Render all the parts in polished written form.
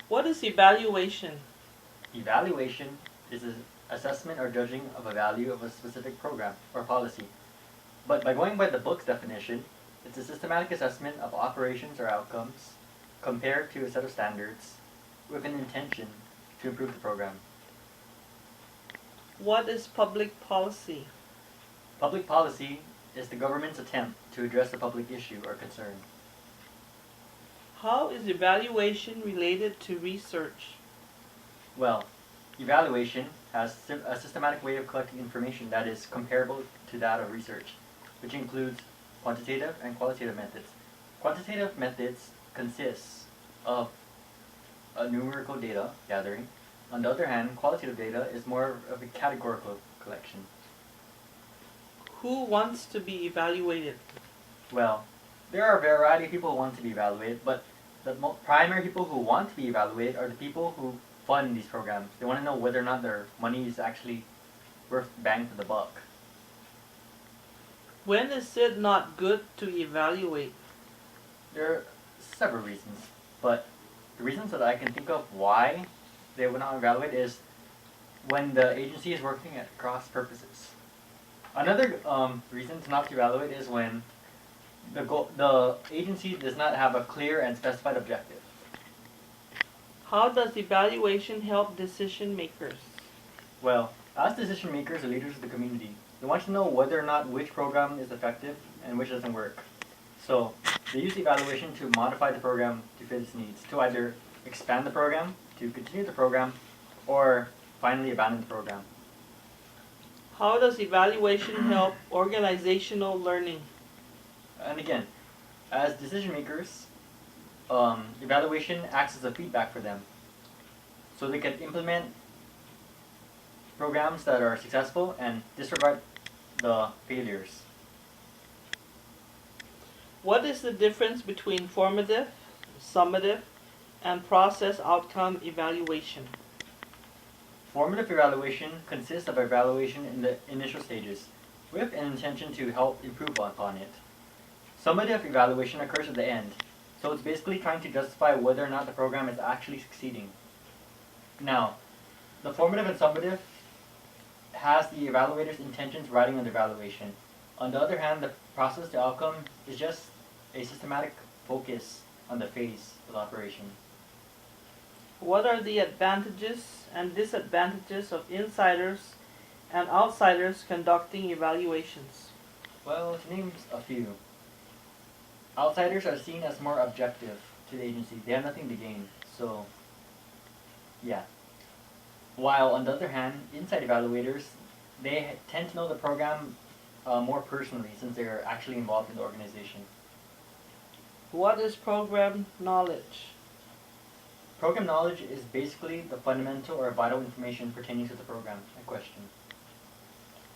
What is evaluation? Evaluation is an assessment or judging of a value of a specific program or policy. But by going by the book's definition, it's a systematic assessment of operations or outcomes compared to a set of standards with an intention to improve the program. What is public policy? Public policy is the government's attempt to address a public issue or concern. How is evaluation related to research? Well, evaluation has a systematic way of collecting information that is comparable to that of research, which includes quantitative and qualitative methods. Quantitative methods consist of a numerical data gathering. On the other hand, qualitative data is more of a categorical collection. Who wants to be evaluated? Well, there are a variety of people who want to be evaluated, but the primary people who want to be evaluated are the people who fund these programs. They want to know whether or not their money is actually worth bang for the buck. When is it not good to evaluate? There are several reasons, but the reasons that I can think of why they would not evaluate is when the agency is working at cross purposes. Another reason to not evaluate is when the agency does not have a clear and specified objective. How does evaluation help decision makers? Well, as decision makers or leaders of the community, they want to know whether or not which program is effective and which doesn't work. So they use evaluation to modify the program to fit its needs, to either expand the program, to continue the program, or finally abandon the program. How does evaluation help organizational learning? And again, as decision makers, evaluation acts as a feedback for them. So they can implement programs that are successful and disregard the failures. What is the difference between formative, summative, and process outcome evaluation? Formative evaluation consists of evaluation in the initial stages, with an intention to help improve upon it. Summative evaluation occurs at the end, so it's basically trying to justify whether or not the program is actually succeeding. Now, the formative and summative has the evaluator's intentions riding on the evaluation. On the other hand, the process to outcome is just a systematic focus on the phase of the operation. What are the advantages and disadvantages of insiders and outsiders conducting evaluations? Well, to name a few. Outsiders are seen as more objective to the agency. They have nothing to gain, so yeah. While on the other hand, inside evaluators, they tend to know the program more personally since they're actually involved in the organization. What is program knowledge? Program knowledge is basically the fundamental or vital information pertaining to the program in question.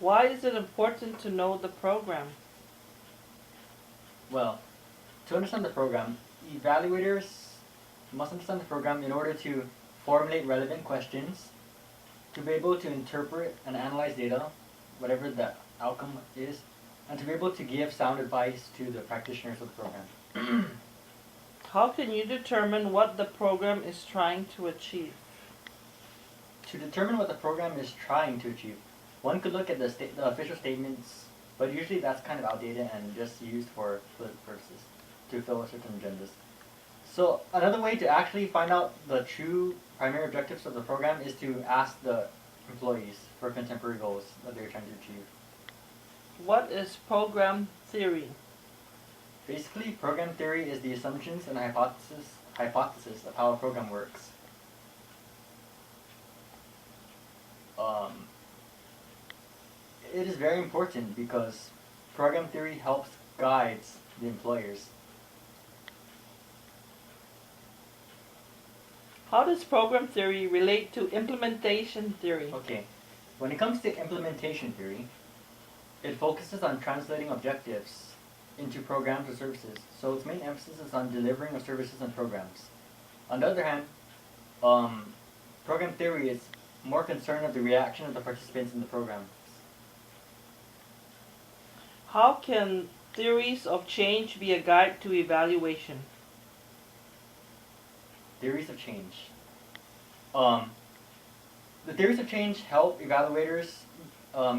Why is it important to know the program? Well, to understand the program, evaluators must understand the program in order to formulate relevant questions, to be able to interpret and analyze data, whatever the outcome is, and to be able to give sound advice to the practitioners of the program. How can you determine what the program is trying to achieve? To determine what the program is trying to achieve, one could look at the official statements, but usually that's kind of outdated and just used for political purposes, to fill certain agendas. So another way to actually find out the true primary objectives of the program is to ask the employees for contemporary goals that they're trying to achieve. What is program theory? Basically, program theory is the assumptions and hypothesis of how a program works. It is very important because program theory helps guides the employers. How does program theory relate to implementation theory? Okay, when it comes to implementation theory, it focuses on translating objectives into programs or services, so its main emphasis is on delivering of services and programs. On the other hand, program theory is more concerned of the reaction of the participants in the program. How can theories of change be a guide to evaluation? Theories of change. The theories of change help evaluators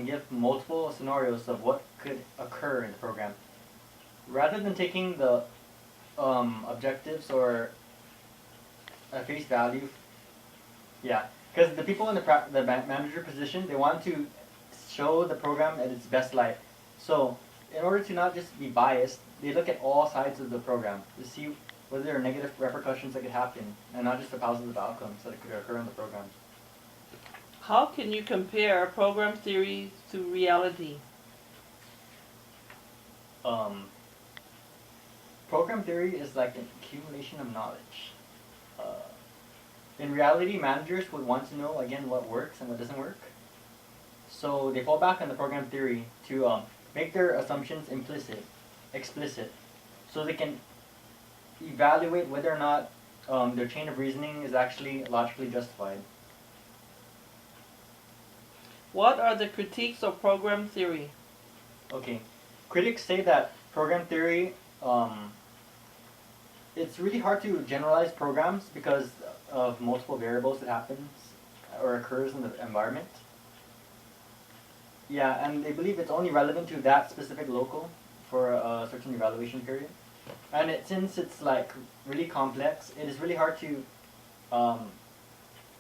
give multiple scenarios of what could occur in the program. Rather than taking the objectives or at face value, yeah, because the people in the manager position, they want to show the program at its best light. So, in order to not just be biased, they look at all sides of the program to see whether there are negative repercussions that could happen, and not just the positive outcomes that could occur in the program. How can you compare program theory to reality? Program theory is like an accumulation of knowledge. In reality, managers would want to know again what works and what doesn't work. So they fall back on the program theory to make their assumptions explicit, so they can evaluate whether or not their chain of reasoning is actually logically justified. What are the critiques of program theory? Okay, critics say that program theory, it's really hard to generalize programs because of multiple variables that happens or occurs in the environment. Yeah, and they believe it's only relevant to that specific local for a certain evaluation period. And since it's like really complex, it is really hard to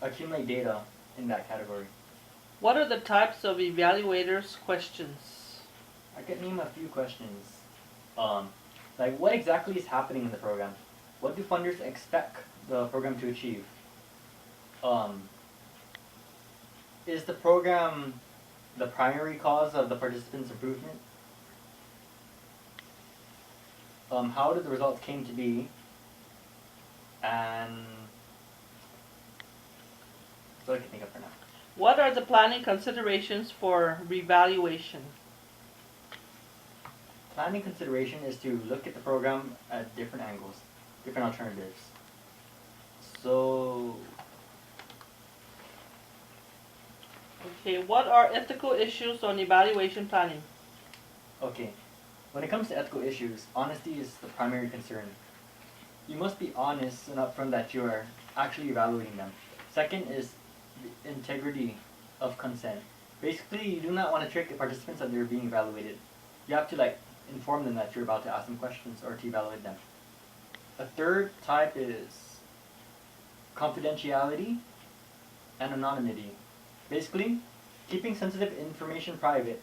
accumulate data in that category. What are the types of evaluators' questions? I could name a few questions. Like what exactly is happening in the program? What do funders expect the program to achieve? Is the program the primary cause of the participants' improvement? How did the results came to be? And that's what I can think of for now. What are the planning considerations for revaluation? Planning consideration is to look at the program at different angles, different alternatives. So, Okay, what are ethical issues on evaluation planning? okay, when it comes to ethical issues, honesty is the primary concern. You must be honest and upfront that you are actually evaluating them. Second is the integrity of consent. Basically, you do not want to trick the participants that they're being evaluated. You have to inform them that you're about to ask them questions or to evaluate them. A third type is confidentiality and anonymity. Basically, keeping sensitive information private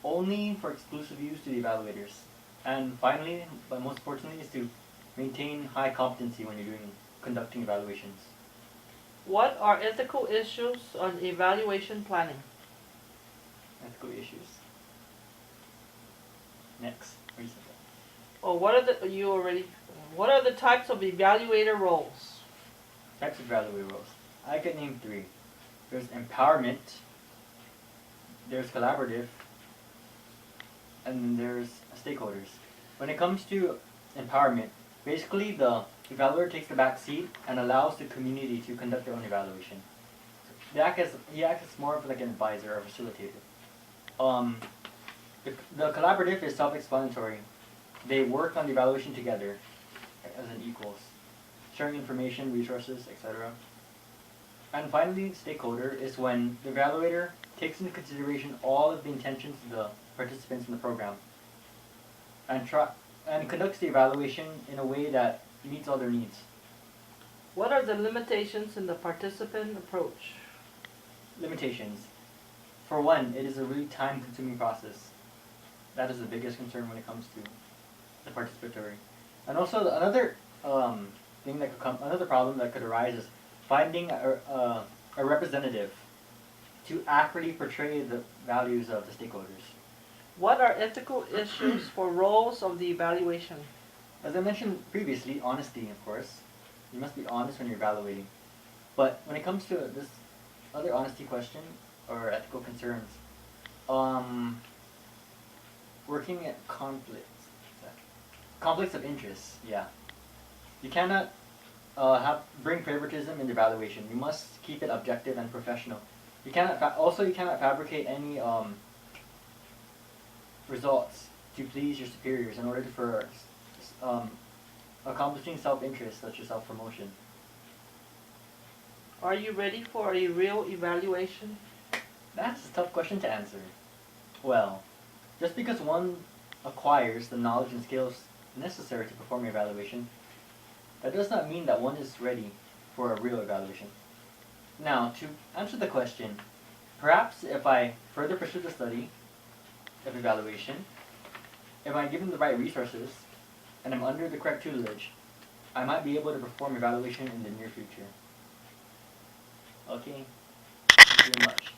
only for exclusive use to the evaluators. And finally, but most importantly, is to maintain high competency when you're conducting evaluations. What are ethical issues on evaluation planning? Ethical issues. Next, reason. Oh, what are the types of evaluator roles? Types of evaluator roles. I could name three. There's empowerment, there's collaborative, and then there's stakeholders. When it comes to empowerment, basically the evaluator takes the back seat and allows the community to conduct their own evaluation. He acts as more of like an advisor or facilitator. The collaborative is self-explanatory. They work on the evaluation together as an equals, sharing information, resources, etc. And finally, stakeholder is when the evaluator takes into consideration all of the intentions of the participants in the program and conducts the evaluation in a way that meets all their needs. What are the limitations in the participant approach? Limitations. For one, it is a really time-consuming process. That is the biggest concern when it comes to the participatory. And also another another problem that could arise is finding a representative to accurately portray the values of the stakeholders. What are ethical issues for roles of the evaluation? As I mentioned previously, honesty, of course. You must be honest when you're evaluating. But when it comes to this other honesty question or ethical concerns, working at conflicts of interest, yeah. You cannot bring favoritism in the evaluation. You must keep it objective and professional. You cannot you cannot fabricate any results to please your superiors in order for accomplishing self-interest such as self-promotion. Are you ready for a real evaluation? That's a tough question to answer. Well, just because one acquires the knowledge and skills necessary to perform an evaluation, that does not mean that one is ready for a real evaluation. Now, to answer the question, perhaps if I further pursue the study of evaluation, if I'm given the right resources, and I'm under the correct tutelage, I might be able to perform evaluation in the near future. Okay, thank you very much.